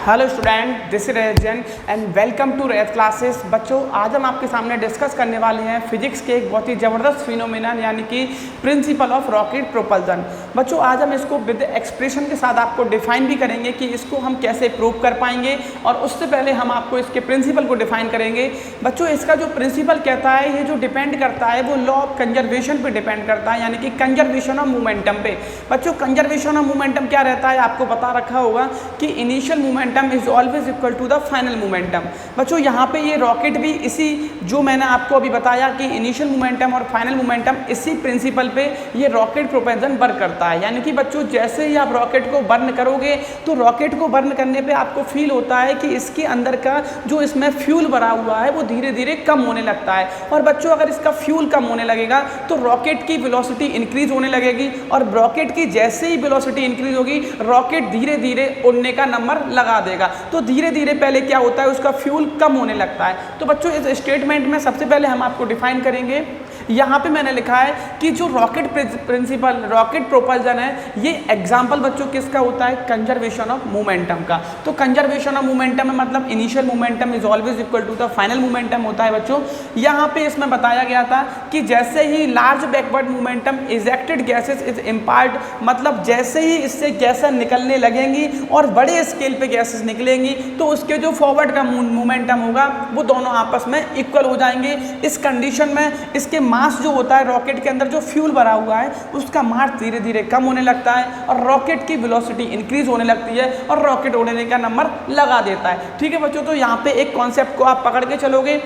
Hello student, this is रेजन and welcome to रेथ classes. बच्चों, आज हम आपके सामने डिस्कस करने वाले हैं फिजिक्स के एक बहुत ही ज़बरदस्त फिनोमेनन यानी कि प्रिंसिपल ऑफ रॉकेट प्रोपल्सन। बच्चों, आज हम इसको विद एक्सप्रेशन के साथ आपको डिफाइन भी करेंगे कि इसको हम कैसे प्रूव कर पाएंगे, और उससे पहले हम आपको इसके प्रिंसिपल को डिफाइन करेंगे। बच्चों, इसका जो प्रिंसिपल कहता है, ये जो डिपेंड करता है वो लॉ ऑफ कंजर्वेशन पे डिपेंड करता है, यानी कि कंजर्वेशन ऑफ मोमेंटम पे। बच्चों, कंजर्वेशन ऑफ मोमेंटम क्या रहता है, आपको पता रखा होगा कि initial momentum is always equal to the final momentum. बच्चों, यहाँ पे ये रॉकेट भी इसी जो मैंने आपको अभी बताया कि इनिशियल मोमेंटम और फाइनल मोमेंटम, इसी प्रिंसिपल पे ये रॉकेट प्रोपल्सन वर्क करता है। यानी कि बच्चों, जैसे ही आप रॉकेट को बर्न करोगे तो रॉकेट को बर्न करने पे आपको फील होता है कि इसके अंदर का जो इसमें फ्यूल भरा हुआ है वो धीरे धीरे कम होने लगता है। और बच्चों, अगर इसका फ्यूल कम होने लगेगा तो रॉकेट की वेलोसिटी इंक्रीज होने लगेगी, और रॉकेट की जैसे ही वेलोसिटी इंक्रीज होगी रॉकेट धीरे धीरे उड़ने का नंबर लगा देगा। तो धीरे धीरे पहले क्या होता है, उसका फ्यूल कम होने लगता है। तो बच्चों, इस स्टेटमेंट में सबसे पहले हम आपको डिफाइन करेंगे। यहाँ पे मैंने लिखा है कि जो रॉकेट प्रिंसिपल रॉकेट प्रोपल्सन है, ये एग्जाम्पल बच्चों किसका होता है, कंजर्वेशन ऑफ मोमेंटम का। तो कंजर्वेशन ऑफ मोमेंटम में मतलब initial momentum is always equal to the final momentum होता है। बच्चों, यहाँ पे इसमें बताया गया था कि जैसे ही large backward momentum ejected gases is impart, मतलब जैसे ही इससे गैसें निकलने लगेंगी और बड़े स्केल पे गैसेस निकलेंगी तो उसके जो फॉरवर्ड का मोमेंटम होगा वो दोनों आपस में इक्वल हो जाएंगे। इस कंडीशन में इसके मास जो होता है, रॉकेट के अंदर जो फ्यूल भरा हुआ है उसका मास धीरे धीरे कम होने लगता है और रॉकेट की वेलोसिटी इंक्रीज होने लगती है और रॉकेट उड़ने का नंबर लगा देता है। ठीक है बच्चों, तो यहाँ पे एक कॉन्सेप्ट को आप पकड़ के चलोगे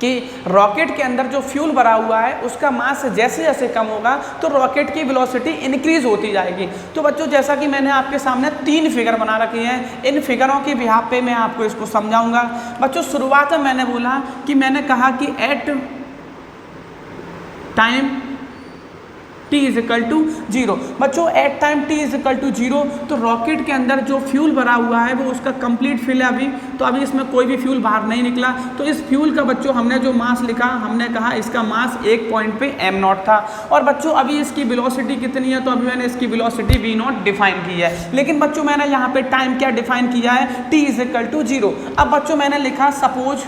कि रॉकेट के अंदर जो फ्यूल भरा हुआ है उसका मास जैसे जैसे कम होगा तो रॉकेट की वेलोसिटी इंक्रीज होती जाएगी। तो बच्चों, जैसा कि मैंने आपके सामने 3 फिगर बना रखी हैं, इन फिगरों के बिहाफ पे मैं आपको इसको समझाऊंगा। बच्चों, शुरुआत में मैंने बोला कि मैंने कहा कि at time t is equal to 0। बच्चों, at time t is equal to 0 तो रॉकेट के अंदर जो फ्यूल भरा हुआ है वो उसका कंप्लीट फिल है अभी, तो अभी इसमें कोई भी फ्यूल बाहर नहीं निकला। तो इस फ्यूल का बच्चों हमने जो मास लिखा, हमने कहा इसका मास एक पॉइंट पे m0 था। और बच्चों, अभी इसकी वेलोसिटी कितनी है, तो अभी मैंने इसकी वेलोसिटी v0 डिफाइन की है। लेकिन बच्चों, मैंने यहाँ पे टाइम क्या डिफाइन किया है, t इज इक्वल टू 0। अब बच्चों, मैंने लिखा सपोज,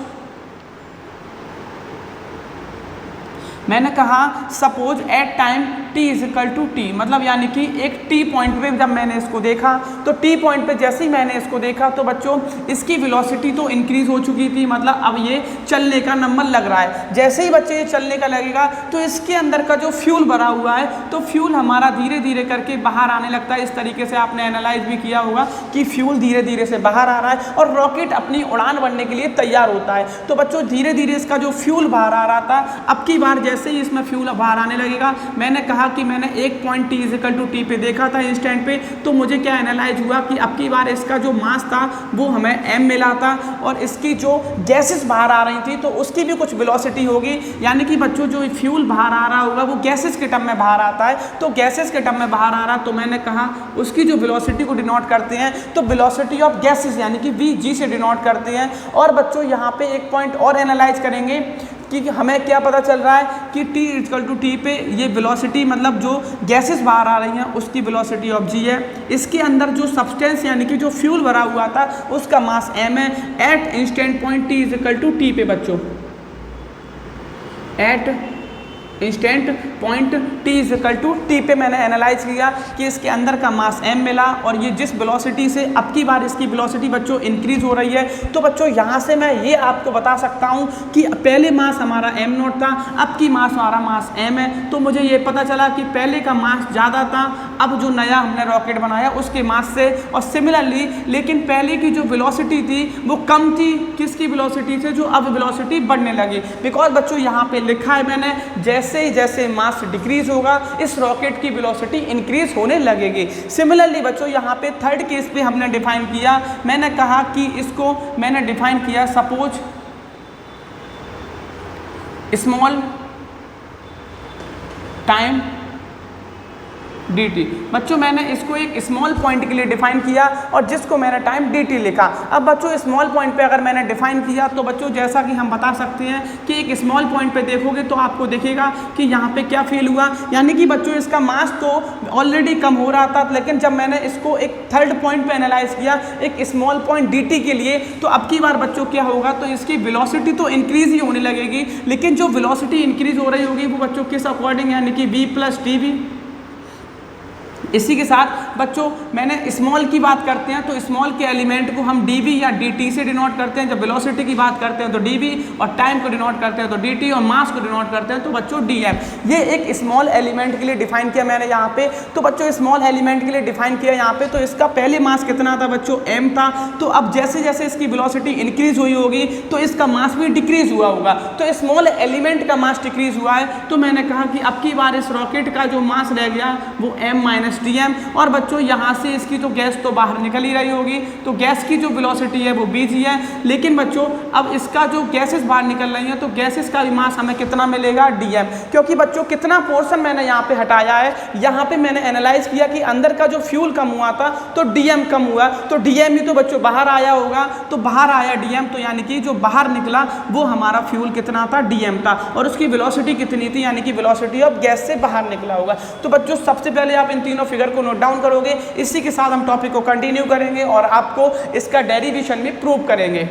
मैंने कहा suppose at time t is equal to t, मतलब यानी कि एक t पॉइंट पे जब मैंने इसको देखा तो t पॉइंट पे जैसे ही मैंने इसको देखा तो बच्चों इसकी वेलोसिटी तो इंक्रीज हो चुकी थी, मतलब अब ये चलने का नंबर लग रहा है। जैसे ही बच्चे ये चलने का लगेगा तो इसके अंदर का जो फ्यूल भरा हुआ है तो फ्यूल हमारा धीरे धीरे करके बाहर आने लगता है। इस तरीके से आपने एनालाइज भी किया होगा कि फ्यूल धीरे धीरे से बाहर आ रहा है और रॉकेट अपनी उड़ान भरने के लिए तैयार होता है। तो बच्चों, धीरे धीरे इसका जो फ्यूल बाहर आ रहा था, अब की बार जैसे ही इसमें फ्यूल बाहर आने लगेगा, मैंने कहा कि मैंने एक point t is equal to t पे देखा था इंस्टेंट पे, तो मुझे क्या एनालाइज हुआ कि अब की बार इसका जो मास था वो हमें m मिला था और इसकी जो गैसेस बाहर आ रही थी तो उसकी भी कुछ वेलोसिटी होगी। यानी कि बच्चों, जो फ्यूल बाहर आ रहा होगा वो गैसेस के टर्म में बाहर आता है, तो गैसेस के टर्म में बाहर आ रहा, तो मैंने कहा उसकी जो वेलोसिटी को डिनोट करते हैं तो वेलोसिटी ऑफ गैसेस यानी कि vg से डिनोट करते हैं। और बच्चों, यहाँ पे एक पॉइंट और एनालाइज करेंगे कि हमें क्या पता चल रहा है कि t इक्वल टू टी पे ये वेलोसिटी, मतलब जो गैसेस बाहर आ रही हैं उसकी वेलोसिटी ऑफ g है। इसके अंदर जो सब्सटेंस यानी कि जो फ्यूल भरा हुआ था उसका मास m है। At instant point t is equal to t पे बच्चों, at instant point t is equal to t पे मैंने एनालाइज किया कि इसके अंदर का मास m मिला और ये जिस वेलोसिटी से अब की बार इसकी वेलोसिटी बच्चों इंक्रीज हो रही है। तो बच्चों, यहाँ से मैं ये आपको बता सकता हूँ कि पहले मास हमारा m0 था, अब की मास हमारा मास m है। तो मुझे ये पता चला कि पहले का मास ज़्यादा था अब जो नया हमने रॉकेट बनाया उसके मास से, और सिमिलरली लेकिन पहले की जो वेलोसिटी थी वो कम थी किसकी वेलोसिटी से, जो अब वेलोसिटी बढ़ने लगी। बिकॉज बच्चों, यहाँ पे लिखा है मैंने, जैसे जैसे मास डिक्रीज होगा इस रॉकेट की वेलोसिटी इंक्रीज होने लगेगी। सिमिलरली बच्चों, यहाँ पे थर्ड केस पे हमने डिफाइन किया, मैंने कहा कि इसको मैंने डिफाइन किया सपोज स्मॉल टाइम dt। बच्चों मैंने इसको एक स्मॉल पॉइंट के लिए डिफाइन किया और जिसको मैंने टाइम dt लिखा। अब बच्चों स्मॉल पॉइंट पे अगर मैंने डिफाइन किया तो बच्चों जैसा कि हम बता सकते हैं कि एक स्मॉल पॉइंट पे देखोगे तो आपको दिखेगा कि यहाँ पे क्या फील हुआ, यानी कि बच्चों इसका मास तो ऑलरेडी कम हो रहा था, लेकिन जब मैंने इसको एक थर्ड पॉइंट पे एनालाइज किया एक स्मॉल पॉइंट dt के लिए, तो अब की बार बच्चों क्या होगा, तो इसकी वेलोसिटी तो इंक्रीज ही होने लगेगी, लेकिन जो वेलोसिटी इंक्रीज हो रही होगी वो बच्चों किस अकॉर्डिंग, यानी कि v प्लस dv। इसी के साथ बच्चों मैंने स्मॉल की बात करते हैं तो स्मॉल के एलिमेंट को हम dv या dt से डिनोट करते हैं, जब वेलोसिटी की बात करते हैं तो dv और टाइम को डिनोट करते हैं तो dt और मास को डिनोट करते हैं तो बच्चों dm। ये एक स्मॉल एलिमेंट के लिए डिफाइन किया मैंने यहाँ पे। तो बच्चों स्मॉल एलिमेंट के लिए डिफाइन किया यहाँ पे, तो इसका पहले मास कितना था बच्चों, m था। तो अब जैसे जैसे इसकी वेलोसिटी इंक्रीज हुई होगी तो इसका मास भी डिक्रीज हुआ होगा, तो स्मॉल एलिमेंट का मास डिक्रीज हुआ है। तो मैंने कहा कि अब की बार इस रॉकेट का जो मास रह गया वो m माइनस dm। और बच्चों यहाँ से इसकी तो गैस तो बाहर निकल ही रही होगी, तो गैस की जो वेलोसिटी है वो vg है, लेकिन बच्चों अब इसका जो गैसेस बाहर निकल रही हैं तो गैसेस का भी मास हमें कितना मिलेगा, dm। क्योंकि बच्चों कितना पोर्शन मैंने यहाँ पे हटाया है, यहाँ पे मैंने एनालाइज किया कि अंदर का जो फ्यूल कम हुआ था तो dm कम हुआ, तो dm ही तो बच्चों बाहर आया होगा, तो बाहर आया dm, तो यानी कि जो बाहर निकला वो हमारा फ्यूल कितना था, dm था, और उसकी वेलोसिटी कितनी थी, यानी कि वेलोसिटी ऑफ गैस से बाहर निकला होगा। तो बच्चों सबसे पहले आप इन तीनों फिगर को नोट डाउन करोगे, इसी के साथ हम टॉपिक को कंटिन्यू करेंगे और आपको इसका डेरिवेशन भी प्रूव करेंगे।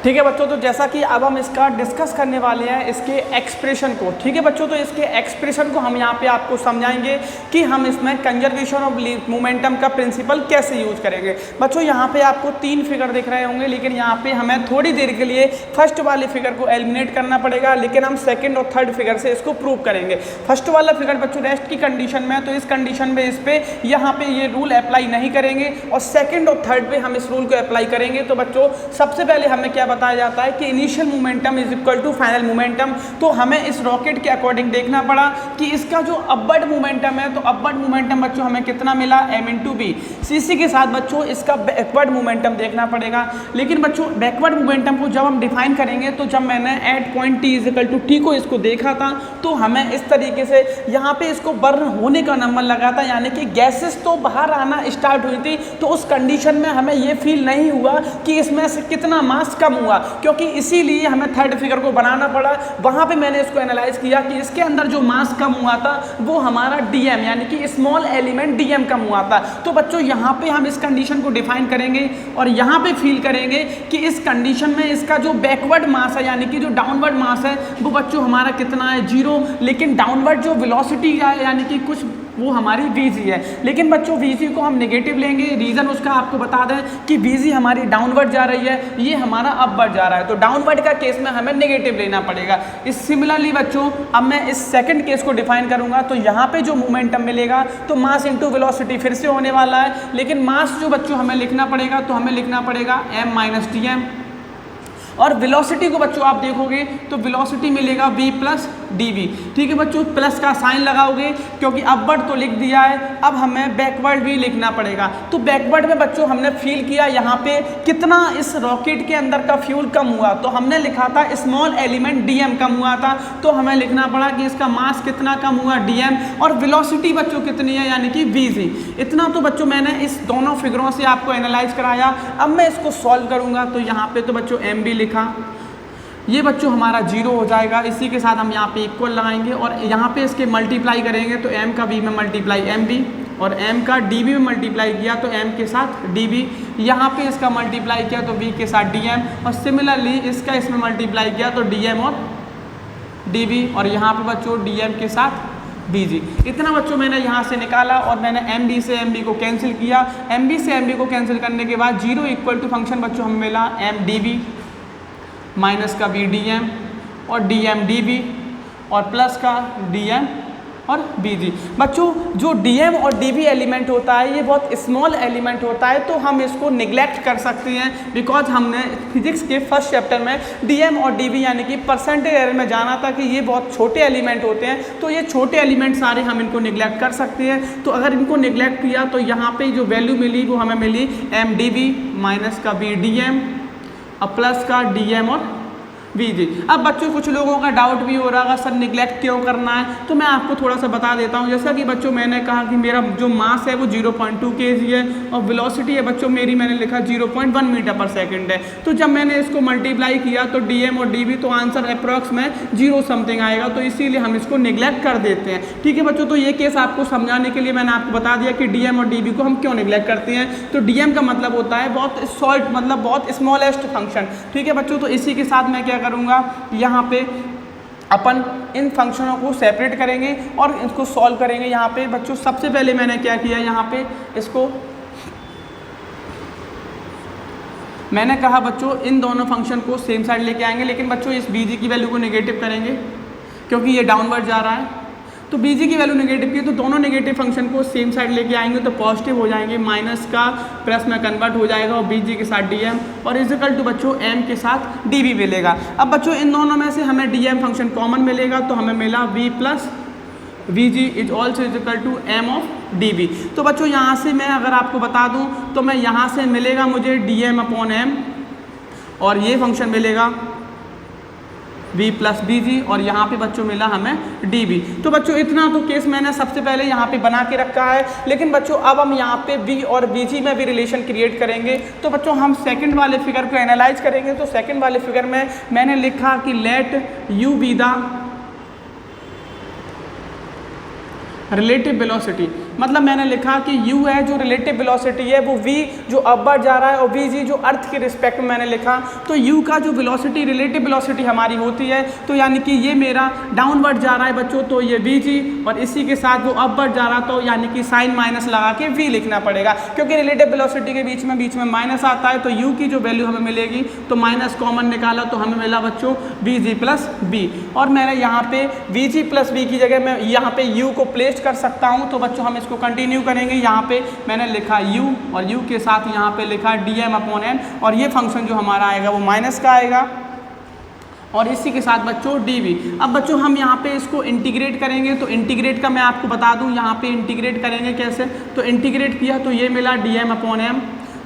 ठीक है बच्चों, तो जैसा कि अब हम इसका डिस्कस करने वाले हैं इसके एक्सप्रेशन को। ठीक है बच्चों, तो इसके एक्सप्रेशन को हम यहाँ पे आपको समझाएंगे कि हम इसमें कंजर्वेशन ऑफ मोमेंटम का प्रिंसिपल कैसे यूज करेंगे। बच्चों यहाँ पे आपको 3 फिगर दिख रहे होंगे, लेकिन यहाँ पे हमें थोड़ी देर के लिए फर्स्ट वाले फिगर को एलिमिनेट करना पड़ेगा, लेकिन हम सेकेंड और थर्ड फिगर से इसको प्रूव करेंगे। फर्स्ट वाला फिगर बच्चों रेस्ट की कंडीशन में है, तो इस कंडीशन में इस पर यहाँ पे ये रूल अप्लाई नहीं करेंगे, और सेकेंड और थर्ड पे हम इस रूल को अप्लाई करेंगे। तो बच्चों सबसे पहले हमें क्या बताया जाता है कि initial momentum is equal to final momentum. तो हमें इस रॉकेट के अकॉर्डिंग देखना पड़ा कि इसका जो अपवर्ड मोमेंटम है, तो अपवर्ड मोमेंटम बच्चों हमें कितना मिला, m इंटू बी। इसी के साथ बच्चों इसका बैकवर्ड मोमेंटम देखना पड़ेगा। लेकिन बच्चों बैकवर्ड मोमेंटम को जब हम डिफाइन करेंगे, तो जब मैंने at point t is equal to t को इसको देखा था, तो हमें इस तरीके से यहाँ पे इसको बर्न होने का नंबर लगा था, यानी कि गैसेस तो बाहर आना स्टार्ट हुई थी। तो उस कंडीशन में हमें ये फील नहीं हुआ कि इसमें से कितना मास कम हुआ, क्योंकि इसीलिए हमें थर्ड फिगर को बनाना पड़ा। वहां पे मैंने इसको एनालाइज किया कि इसके अंदर जो मास कम हुआ था वो हमारा dm, यानी कि स्मॉल एलिमेंट dm कम हुआ था। तो बच्चों यहाँ पे हम इस कंडीशन को डिफाइन करेंगे और यहाँ पे फील करेंगे कि इस कंडीशन में इसका जो बैकवर्ड मास है, यानी कि जो डाउनवर्ड मास है, वो बच्चों हमारा कितना है, 0। लेकिन डाउनवर्ड जो वेलोसिटी है, यानी कि कुछ वो हमारी vg है। लेकिन बच्चों vg को हम नेगेटिव लेंगे, रीज़न उसका आपको बता दें कि vg हमारी डाउनवर्ड जा रही है, ये हमारा अपवर्ड जा रहा है, तो डाउनवर्ड का केस में हमें नेगेटिव लेना पड़ेगा। इस सिमिलरली बच्चों अब मैं इस सेकंड केस को डिफाइन करूंगा, तो यहाँ पे जो मोमेंटम मिलेगा तो मास इंटू वेलोसिटी फिर से होने वाला है, लेकिन मास जो बच्चों हमें लिखना पड़ेगा, तो हमें लिखना पड़ेगा m माइनस dm। और वेलोसिटी को बच्चों आप देखोगे तो वेलोसिटी मिलेगा v प्लस dv। ठीक है बच्चों, प्लस का साइन लगाओगे क्योंकि अपवर्ड तो लिख दिया है, अब हमें बैकवर्ड भी लिखना पड़ेगा। तो बैकवर्ड में बच्चों हमने फील किया यहाँ पे कितना इस रॉकेट के अंदर का फ्यूल कम हुआ, तो हमने लिखा था स्मॉल एलिमेंट dm कम हुआ था, तो हमें लिखना पड़ा कि इसका मास कितना कम हुआ, dm, और वेलोसिटी बच्चों कितनी है, यानी कि vg। इतना तो बच्चों मैंने इस दोनों फिगरों से आपको एनालाइज कराया। अब मैं इसको सॉल्व करूँगा, तो यहाँ पे तो बच्चों m भी लिखा, ये बच्चों हमारा 0 हो जाएगा। इसी के साथ हम यहाँ पे इक्वल लगाएंगे और यहाँ पे इसके मल्टीप्लाई करेंगे, तो m का v में मल्टीप्लाई mv, और m का dv में मल्टीप्लाई किया तो m के साथ dv, यहाँ पे इसका मल्टीप्लाई किया तो v के साथ dm, और सिमिलरली इसका इसमें मल्टीप्लाई किया तो dm और dv, और यहाँ पे बच्चों dm के साथ vg। इतना बच्चों मैंने यहाँ से निकाला और मैंने md से mb को कैंसिल किया। mb से mb को कैंसिल करने के बाद 0 इक्वल टू फंक्शन बच्चों हमें मिला m dv माइनस का v dm और dm dv और प्लस का dm और bg। बच्चों जो dm और dv एलिमेंट होता है ये बहुत स्मॉल एलिमेंट होता है, तो हम इसको निगलेक्ट कर सकते हैं, बिकॉज हमने फिजिक्स के फर्स्ट चैप्टर में dm और dv यानी कि परसेंटेज एरर में जाना था कि ये बहुत छोटे एलिमेंट होते हैं, तो ये छोटे एलिमेंट सारे हम इनको निगलेक्ट कर सकते हैं। तो अगर इनको निगलेक्ट किया तो यहाँ पे जो वैल्यू मिली वो हमें मिली m dv माइनस का v dm और प्लस का dm और वी जी। अब बच्चों कुछ लोगों का डाउट भी हो रहा है सर निगलेक्ट क्यों करना है, तो मैं आपको थोड़ा सा बता देता हूँ। जैसा कि बच्चों मैंने कहा कि मेरा जो मास है वो 0.2 kg है और वेलोसिटी है बच्चों मेरी मैंने लिखा 0.1 मीटर पर सेकंड है। तो जब मैंने इसको मल्टीप्लाई किया तो डीएम और डीवी तो आंसर अप्रॉक्स में 0 समथिंग आएगा, तो इसीलिए हम इसको निगलेक्ट कर देते हैं। ठीक है बच्चों, तो ये केस आपको समझाने के लिए मैंने आपको बता दिया कि डीएम और डीवी को हम क्यों निगलेक्ट करते हैं। तो डीएम का मतलब होता है बहुत शॉर्ट, मतलब बहुत स्मॉलेस्ट फंक्शन। ठीक है बच्चों, तो इसी के साथ मैं क्या करूँगा, यहाँ पे अपन इन फंक्शनों को सेपरेट करेंगे और इसको सॉल्व करेंगे। यहाँ पे बच्चों सबसे पहले मैंने क्या किया, यहाँ पे इसको मैंने कहा बच्चों इन दोनों फंक्शन को सेम साइड लेके आएंगे, लेकिन बच्चों इस बीजी की वैल्यू को नेगेटिव करेंगे क्योंकि ये डाउनवर्ड जा रहा है। तो बीजी की वैल्यू नेगेटिव की, तो दोनों नेगेटिव फंक्शन को सेम साइड लेके आएंगे तो पॉजिटिव हो जाएंगे, माइनस का प्लस में कन्वर्ट हो जाएगा और बीजी के साथ डीएम और इजिकल टू बच्चों एम के साथ डीवी मिलेगा। अब बच्चों इन दोनों में से हमें डीएम फंक्शन कॉमन मिलेगा तो हमें मिला v plus v g is also equal to m of d v. तो बच्चों यहाँ से मैं अगर आपको बता दूँ तो मैं यहाँ से मिलेगा मुझे डी एम अपॉन एम और ये फंक्शन मिलेगा v प्लस बी जी और यहाँ पे बच्चों मिला हमें डी बी। तो बच्चों इतना तो केस मैंने सबसे पहले यहाँ पे बना के रखा है, लेकिन बच्चों अब हम यहाँ पे v और बी जी में भी रिलेशन क्रिएट करेंगे। तो बच्चों हम सेकंड वाले फिगर को एनालाइज करेंगे। तो सेकंड वाले फिगर में मैंने लिखा कि let u be the relative velocity, मतलब मैंने लिखा कि u है जो रिलेटिव वेलोसिटी है वो v जो अपवर्ड जा रहा है और v जी जो अर्थ के रिस्पेक्ट में मैंने लिखा। तो u का जो वेलोसिटी रिलेटिव वेलोसिटी हमारी होती है, तो यानी कि ये मेरा डाउनवर्ड जा रहा है बच्चों तो ये v जी और इसी के साथ वो अपवर्ड जा रहा तो यानी कि साइन माइनस लगा के v लिखना पड़ेगा क्योंकि रिलेटिव वेलोसिटी के बीच में माइनस आता है। तो u की जो वैल्यू हमें मिलेगी तो माइनस कॉमन निकाला तो हमें मिला बच्चों v जी प्लस b और मैंने यहाँ पे v जी प्लस b की जगह मैं यहाँ पे u को प्लेस कर सकता हूँ। तो बच्चों हम इसको कंटिन्यू करेंगे। यहाँ पे मैंने लिखा u और u के साथ यहाँ पे लिखा dm अपॉन n और ये फंक्शन जो हमारा आएगा वो माइनस का आएगा और इसी के साथ बच्चों dv। अब बच्चों हम यहाँ पे इसको इंटीग्रेट करेंगे। तो इंटीग्रेट का मैं आपको बता दूँ यहाँ पे इंटीग्रेट करेंगे कैसे। तो इंटीग्रेट किया तो ये मिला dm अपॉन m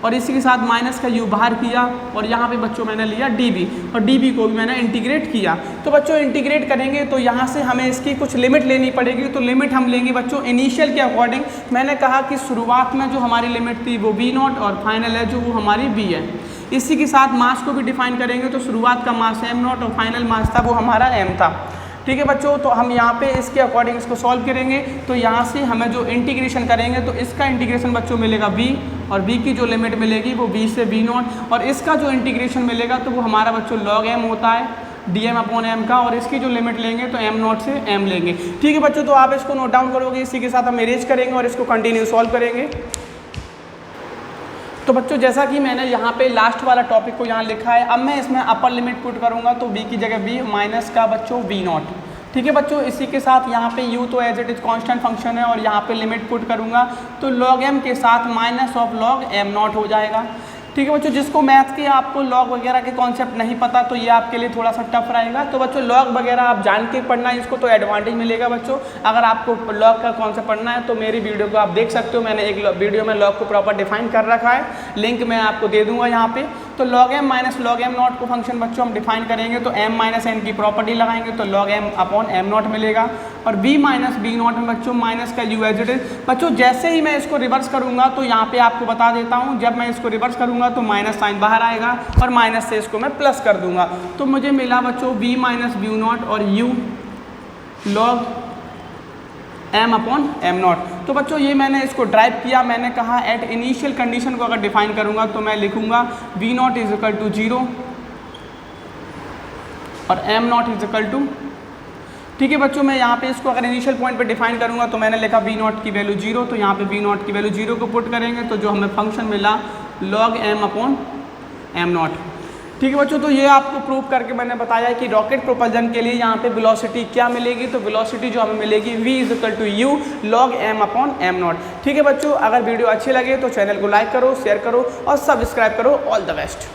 और इसी के साथ माइनस का u बाहर किया और यहाँ पे बच्चों मैंने लिया dv और dv को भी मैंने इंटीग्रेट किया। तो बच्चों इंटीग्रेट करेंगे तो यहाँ से हमें इसकी कुछ लिमिट लेनी पड़ेगी। तो लिमिट हम लेंगे बच्चों इनिशियल के अकॉर्डिंग। मैंने कहा कि शुरुआत में जो हमारी लिमिट थी वो v नॉट और फाइनल है जो वो हमारी v है। इसी के साथ मास को भी डिफाइन करेंगे। तो शुरुआत का मास m नॉट और फाइनल मास था वो हमारा m था। ठीक है बच्चों, तो हम यहाँ पे इसके अकॉर्डिंग इसको सॉल्व करेंगे। तो यहाँ से हमें जो इंटीग्रेशन करेंगे तो इसका इंटीग्रेशन बच्चों मिलेगा v और v की जो लिमिट मिलेगी वो v से v नॉट और इसका जो इंटीग्रेशन मिलेगा तो वो हमारा बच्चों log m होता है dm अपॉन m का और इसकी जो लिमिट लेंगे तो m नॉट से m लेंगे। ठीक है बच्चों, तो आप इसको नोट डाउन करोगे। इसी के साथ हम इरेज करेंगे और इसको कंटिन्यू सॉल्व करेंगे। तो बच्चों जैसा कि मैंने यहाँ पे लास्ट वाला टॉपिक को यहाँ लिखा है, अब मैं इसमें अपर लिमिट पुट करूँगा तो v की जगह v माइनस का बच्चों v नॉट। ठीक है बच्चों, इसी के साथ यहाँ पे u तो as it is constant function है और यहाँ पे लिमिट पुट करूँगा तो log m के साथ minus of log m not हो जाएगा। ठीक है बच्चों, जिसको मैथ के आपको लॉग वगैरह के कॉन्सेप्ट नहीं पता तो ये आपके लिए थोड़ा सा टफ रहेगा। तो बच्चों लॉग वगैरह आप जान के पढ़ना है इसको तो एडवांटेज मिलेगा बच्चों। अगर आपको लॉग का कॉन्सेप्ट पढ़ना है तो मेरी वीडियो को आप देख सकते हो। मैंने एक वीडियो में लॉग को प्रॉपर डिफाइन कर रखा है, लिंक मैं आपको दे दूंगा यहाँ पे। तो log m minus log m not को फंक्शन बच्चों हम डिफाइन करेंगे तो m माइनस n की प्रॉपर्टी लगाएंगे तो log m upon m not मिलेगा और b माइनस b नॉट में बच्चों माइनस का u एज इट इज। बच्चों जैसे ही मैं इसको रिवर्स करूंगा तो यहाँ पे आपको बता देता हूँ, जब मैं इसको रिवर्स करूंगा तो माइनस साइन बाहर आएगा और माइनस से इसको मैं प्लस कर दूंगा। तो मुझे मिला बच्चों b माइनस b नॉट और u log m upon m not. तो बच्चों ये मैंने इसको ड्राइव किया। मैंने कहा एट इनिशियल कंडीशन को अगर डिफाइन करूंगा तो मैं लिखूंगा v not is equal to 0 और m not is equal to. ठीक है बच्चों, मैं यहाँ पे इसको अगर इनिशियल पॉइंट पे डिफाइन करूंगा तो मैंने लिखा v नॉट की वैल्यू 0, तो यहाँ पे v नॉट की वैल्यू 0 को पुट करेंगे तो जो हमें फंक्शन मिला log m upon m not. ठीक है बच्चों, तो ये आपको प्रूव करके मैंने बताया कि रॉकेट प्रोपल्जन के लिए यहाँ पे वेलोसिटी क्या मिलेगी। तो वेलोसिटी जो हमें मिलेगी v is equal to u log m upon m not. ठीक है बच्चों, अगर वीडियो अच्छी लगे तो चैनल को लाइक करो, शेयर करो और सब्सक्राइब करो। All the best.